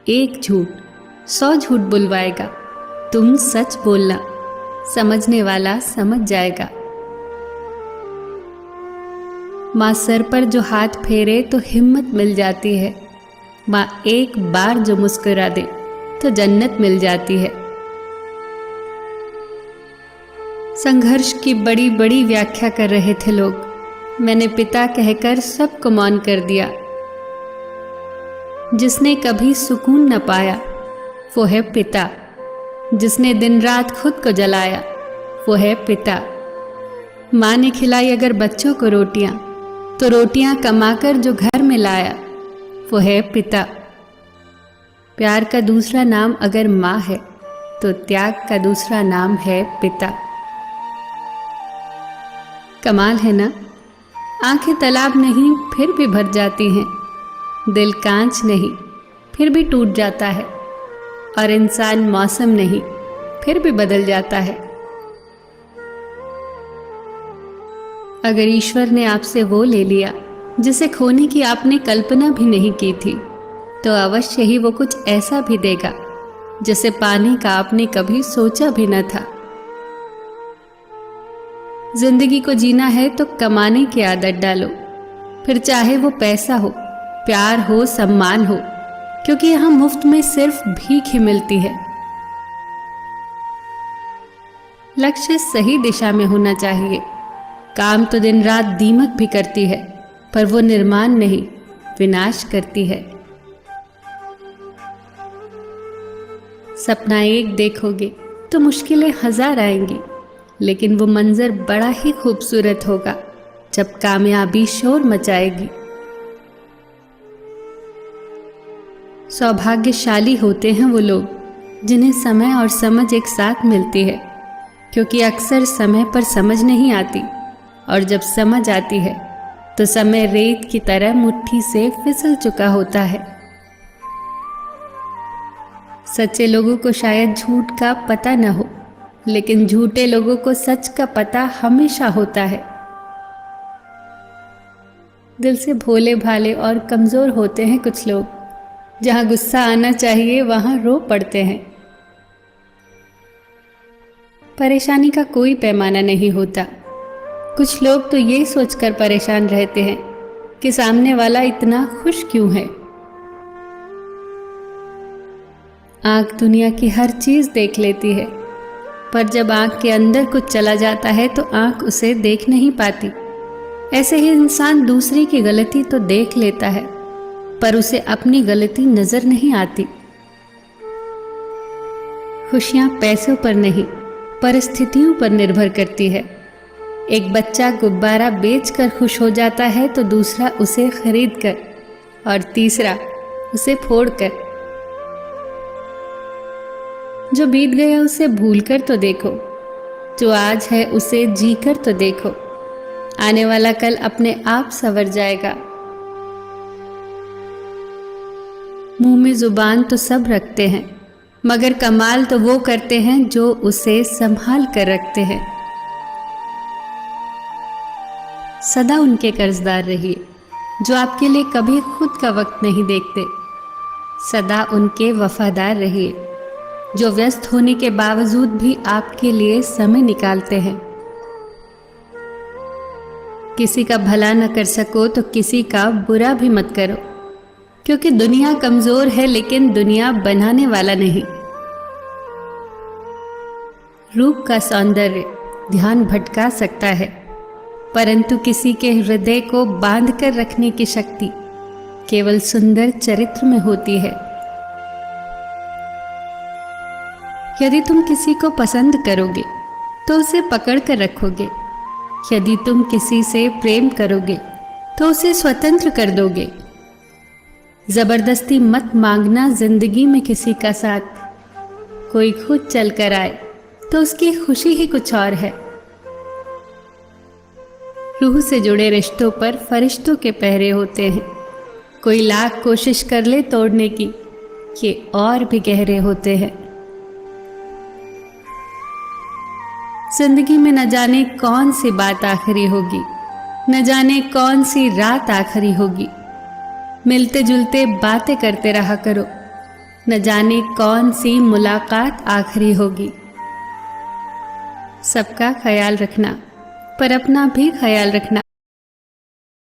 एक झूठ 100 झूठ बुलवाएगा। तुम सच बोलना, समझने वाला समझ जाएगा। माँ सर पर जो हाथ फेरे तो हिम्मत मिल जाती है। माँ एक बार जो मुस्कुरा दे तो जन्नत मिल जाती है। संघर्ष की बड़ी बड़ी व्याख्या कर रहे थे लोग, मैंने पिता कहकर सबको मौन कर दिया। जिसने कभी सुकून न पाया वो है पिता, जिसने दिन रात खुद को जलाया वो है पिता। माँ ने खिलाई अगर बच्चों को रोटियां, तो रोटियां कमाकर जो घर में लाया वो है पिता। प्यार का दूसरा नाम अगर माँ है तो त्याग का दूसरा नाम है पिता। कमाल है ना, आंखें तालाब नहीं फिर भी भर जाती हैं, दिल कांच नहीं फिर भी टूट जाता है, और इंसान मौसम नहीं फिर भी बदल जाता है। अगर ईश्वर ने आपसे वो ले लिया जिसे खोने की आपने कल्पना भी नहीं की थी, तो अवश्य ही वो कुछ ऐसा भी देगा जिसे पाने का आपने कभी सोचा भी न था। जिंदगी को जीना है तो कमाने की आदत डालो, फिर चाहे वो पैसा हो, प्यार हो, सम्मान हो, क्योंकि यहां मुफ्त में सिर्फ भीख ही मिलती है। लक्ष्य सही दिशा में होना चाहिए। काम तो दिन रात दीमक भी करती है, पर वो निर्माण नहीं विनाश करती है। सपना एक देखोगे तो मुश्किलें 1000 आएंगी, लेकिन वो मंजर बड़ा ही खूबसूरत होगा जब कामयाबी शोर मचाएगी। सौभाग्यशाली होते हैं वो लोग जिन्हें समय और समझ एक साथ मिलती है, क्योंकि अक्सर समय पर समझ नहीं आती, और जब समझ आती है तो समय रेत की तरह मुट्ठी से फिसल चुका होता है। सच्चे लोगों को शायद झूठ का पता न हो, लेकिन झूठे लोगों को सच का पता हमेशा होता है। दिल से भोले भाले और कमजोर होते हैं कुछ लोग, जहां गुस्सा आना चाहिए वहां रो पड़ते हैं। परेशानी का कोई पैमाना नहीं होता। कुछ लोग तो ये सोचकर परेशान रहते हैं कि सामने वाला इतना खुश क्यों है। आंख दुनिया की हर चीज देख लेती है, पर जब आंख के अंदर कुछ चला जाता है तो आंख उसे देख नहीं पाती। ऐसे ही इंसान दूसरे की गलती तो देख लेता है, पर उसे अपनी गलती नजर नहीं आती। खुशियां पैसों पर नहीं, परिस्थितियों पर निर्भर करती है। एक बच्चा गुब्बारा बेचकर खुश हो जाता है, तो दूसरा उसे खरीदकर, और तीसरा उसे फोड़कर। जो बीत गया उसे भूलकर तो देखो, जो आज है उसे जीकर तो देखो। आने वाला कल अपने आप संवर जाएगा। मुंह में जुबान तो सब रखते हैं, मगर कमाल तो वो करते हैं जो उसे संभाल कर रखते हैं। सदा उनके कर्जदार रहिए जो आपके लिए कभी खुद का वक्त नहीं देखते। सदा उनके वफादार रहिए जो व्यस्त होने के बावजूद भी आपके लिए समय निकालते हैं। किसी का भला न कर सको तो किसी का बुरा भी मत करो, क्योंकि दुनिया कमजोर है लेकिन दुनिया बनाने वाला नहीं। रूप का सौंदर्य ध्यान भटका सकता है, परंतु किसी के हृदय को बांध कर रखने की शक्ति केवल सुंदर चरित्र में होती है। यदि तुम किसी को पसंद करोगे तो उसे पकड़ कर रखोगे। यदि तुम किसी से प्रेम करोगे तो उसे स्वतंत्र कर दोगे। जबरदस्ती मत मांगना जिंदगी में किसी का साथ। कोई खुद चल कर आए तो उसकी खुशी ही कुछ और है। रूह से जुड़े रिश्तों पर फरिश्तों के पहरे होते हैं। कोई लाख कोशिश कर ले तोड़ने की, ये और भी गहरे होते हैं। जिंदगी में न जाने कौन सी बात आखिरी होगी, न जाने कौन सी रात आखिरी होगी। मिलते जुलते बातें करते रहा करो, न जाने कौन सी मुलाकात आखिरी होगी। सबका ख्याल रखना, पर अपना भी ख्याल रखना।